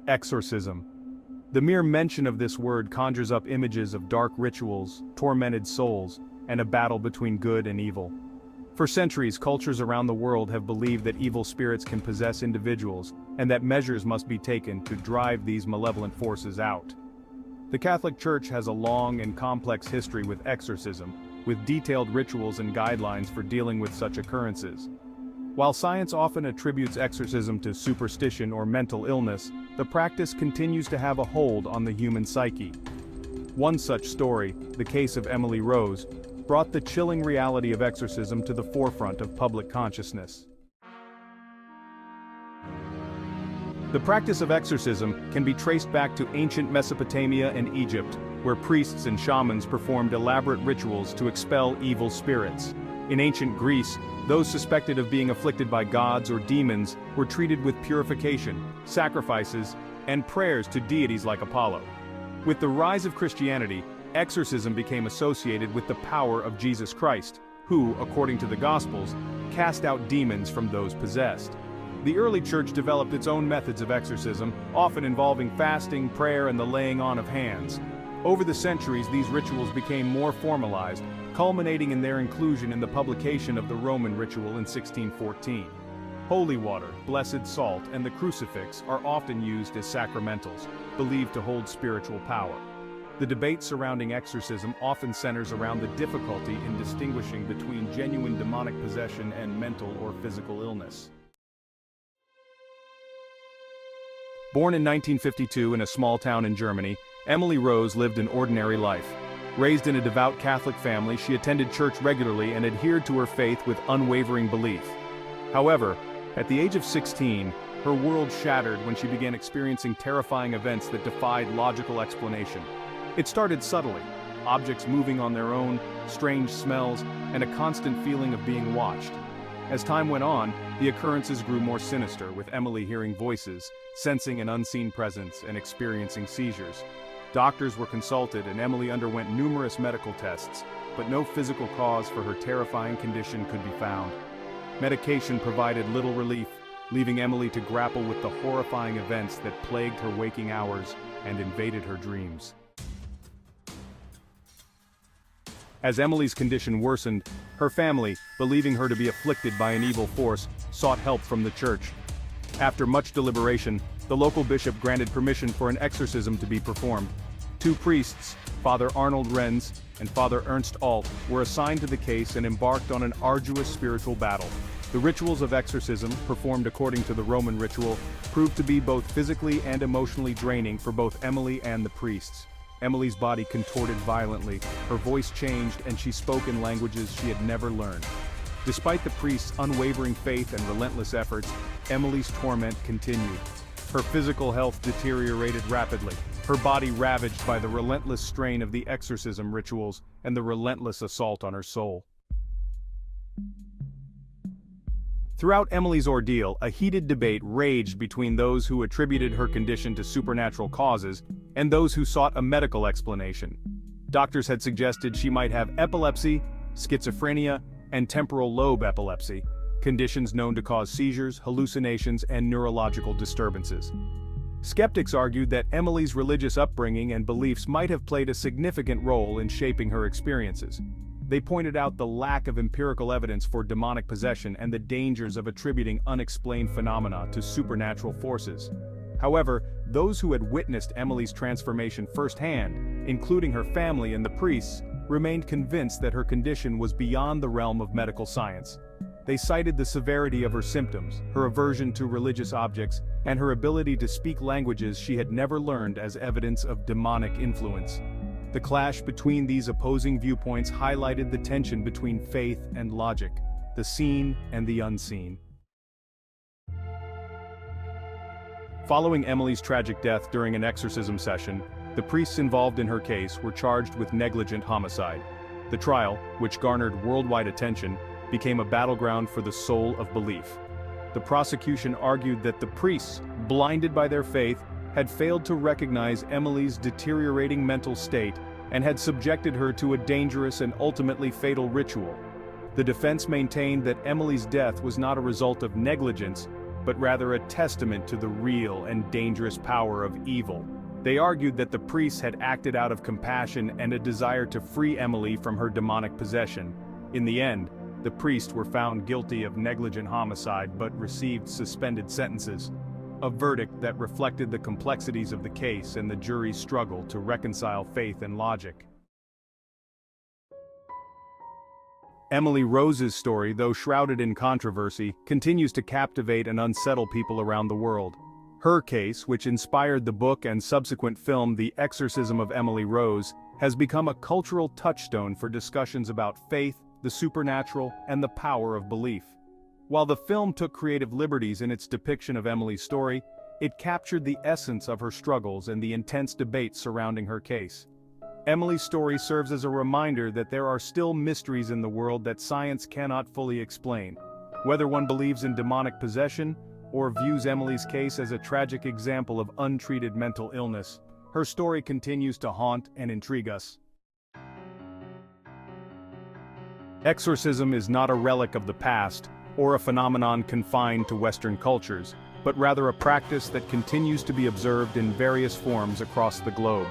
Exorcism. The mere mention of this word conjures up images of dark rituals, tormented souls, and a battle between good and evil. For centuries, cultures around the world have believed that evil spirits can possess individuals, and that measures must be taken to drive these malevolent forces out. The Catholic Church has a long and complex history with exorcism, with detailed rituals and guidelines for dealing with such occurrences. While science often attributes exorcism to superstition or mental illness, the practice continues to have a hold on the human psyche. One such story, the case of Emily Rose, brought the chilling reality of exorcism to the forefront of public consciousness. The practice of exorcism can be traced back to ancient Mesopotamia and Egypt, where priests and shamans performed elaborate rituals to expel evil spirits. In ancient Greece, those suspected of being afflicted by gods or demons were treated with purification, sacrifices, and prayers to deities like Apollo. With the rise of Christianity, exorcism became associated with the power of Jesus Christ, who, according to the Gospels, cast out demons from those possessed. The early church developed its own methods of exorcism, often involving fasting, prayer, and the laying on of hands. Over the centuries, these rituals became more formalized, culminating in their inclusion in the publication of the Roman ritual in 1614. Holy water, blessed salt, and the crucifix are often used as sacramentals, believed to hold spiritual power. The debate surrounding exorcism often centers around the difficulty in distinguishing between genuine demonic possession and mental or physical illness. Born in 1952 in a small town in Germany, Emily Rose lived an ordinary life. Raised in a devout Catholic family, she attended church regularly and adhered to her faith with unwavering belief. However, at the age of 16, her world shattered when she began experiencing terrifying events that defied logical explanation. It started subtly, objects moving on their own, strange smells, and a constant feeling of being watched. As time went on, the occurrences grew more sinister, with Emily hearing voices, sensing an unseen presence, and experiencing seizures. Doctors were consulted and Emily underwent numerous medical tests, but no physical cause for her terrifying condition could be found. Medication provided little relief, leaving Emily to grapple with the horrifying events that plagued her waking hours and invaded her dreams. As Emily's condition worsened, her family, believing her to be afflicted by an evil force, sought help from the church. After much deliberation, the local bishop granted permission for an exorcism to be performed. Two priests, Father Arnold Renz and Father Ernst Alt, were assigned to the case and embarked on an arduous spiritual battle. The rituals of exorcism, performed according to the Roman ritual, proved to be both physically and emotionally draining for both Emily and the priests. Emily's body contorted violently, her voice changed, and she spoke in languages she had never learned. Despite the priest's unwavering faith and relentless efforts, Emily's torment continued. Her physical health deteriorated rapidly, her body ravaged by the relentless strain of the exorcism rituals and the relentless assault on her soul. Throughout Emily's ordeal, a heated debate raged between those who attributed her condition to supernatural causes and those who sought a medical explanation. Doctors had suggested she might have epilepsy, schizophrenia, and temporal lobe epilepsy, conditions known to cause seizures, hallucinations, and neurological disturbances. Skeptics argued that Emily's religious upbringing and beliefs might have played a significant role in shaping her experiences. They pointed out the lack of empirical evidence for demonic possession and the dangers of attributing unexplained phenomena to supernatural forces. However, those who had witnessed Emily's transformation firsthand, including her family and the priests, remained convinced that her condition was beyond the realm of medical science. They cited the severity of her symptoms, her aversion to religious objects, and her ability to speak languages she had never learned as evidence of demonic influence. The clash between these opposing viewpoints highlighted the tension between faith and logic, the seen and the unseen. Following Emily's tragic death during an exorcism session, the priests involved in her case were charged with negligent homicide. The trial, which garnered worldwide attention, became a battleground for the soul of belief. The prosecution argued that the priests, blinded by their faith, had failed to recognize Emily's deteriorating mental state and had subjected her to a dangerous and ultimately fatal ritual. The defense maintained that Emily's death was not a result of negligence, but rather a testament to the real and dangerous power of evil. They argued that the priests had acted out of compassion and a desire to free Emily from her demonic possession. In the end, the priests were found guilty of negligent homicide but received suspended sentences, a verdict that reflected the complexities of the case and the jury's struggle to reconcile faith and logic. Emily Rose's story, though shrouded in controversy, continues to captivate and unsettle people around the world. Her case, which inspired the book and subsequent film The Exorcism of Emily Rose, has become a cultural touchstone for discussions about faith, the supernatural, and the power of belief. While the film took creative liberties in its depiction of Emily's story, it captured the essence of her struggles and the intense debate surrounding her case. Emily's story serves as a reminder that there are still mysteries in the world that science cannot fully explain. Whether one believes in demonic possession, or views Emily's case as a tragic example of untreated mental illness, her story continues to haunt and intrigue us. Exorcism is not a relic of the past, or a phenomenon confined to Western cultures, but rather a practice that continues to be observed in various forms across the globe.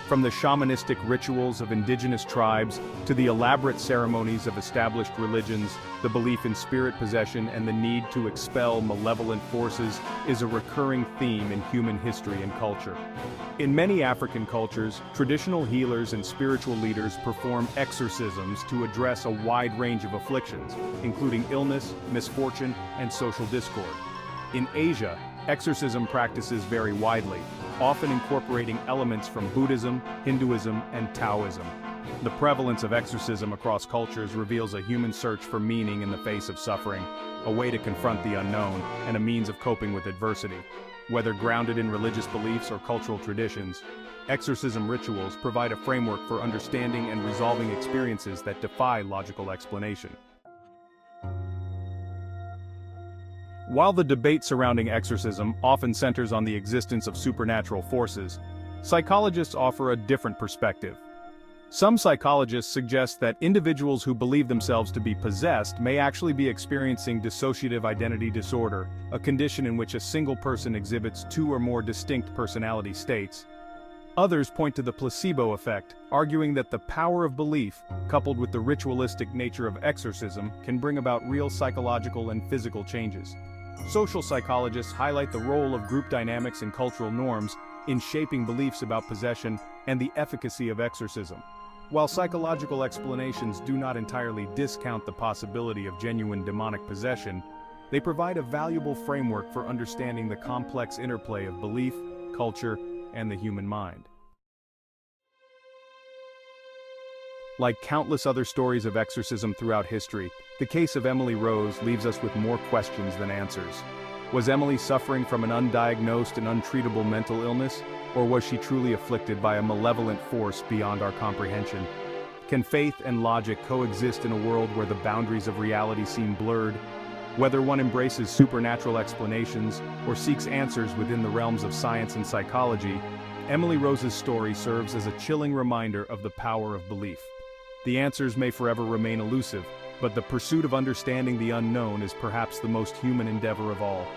From the shamanistic rituals of indigenous tribes to the elaborate ceremonies of established religions, the belief in spirit possession and the need to expel malevolent forces is a recurring theme in human history and culture. In many African cultures, traditional healers and spiritual leaders perform exorcisms to address a wide range of afflictions, including illness, misfortune, and social discord. In Asia, exorcism practices vary widely, often incorporating elements from Buddhism, Hinduism, and Taoism. The prevalence of exorcism across cultures reveals a human search for meaning in the face of suffering, a way to confront the unknown, and a means of coping with adversity. Whether grounded in religious beliefs or cultural traditions, exorcism rituals provide a framework for understanding and resolving experiences that defy logical explanation. While the debate surrounding exorcism often centers on the existence of supernatural forces, psychologists offer a different perspective. Some psychologists suggest that individuals who believe themselves to be possessed may actually be experiencing dissociative identity disorder, a condition in which a single person exhibits two or more distinct personality states. Others point to the placebo effect, arguing that the power of belief, coupled with the ritualistic nature of exorcism, can bring about real psychological and physical changes. Social psychologists highlight the role of group dynamics and cultural norms in shaping beliefs about possession and the efficacy of exorcism. While psychological explanations do not entirely discount the possibility of genuine demonic possession, they provide a valuable framework for understanding the complex interplay of belief, culture, and the human mind. Like countless other stories of exorcism throughout history, the case of Emily Rose leaves us with more questions than answers. Was Emily suffering from an undiagnosed and untreatable mental illness, or was she truly afflicted by a malevolent force beyond our comprehension? Can faith and logic coexist in a world where the boundaries of reality seem blurred? Whether one embraces supernatural explanations or seeks answers within the realms of science and psychology, Emily Rose's story serves as a chilling reminder of the power of belief. The answers may forever remain elusive, but the pursuit of understanding the unknown is perhaps the most human endeavor of all.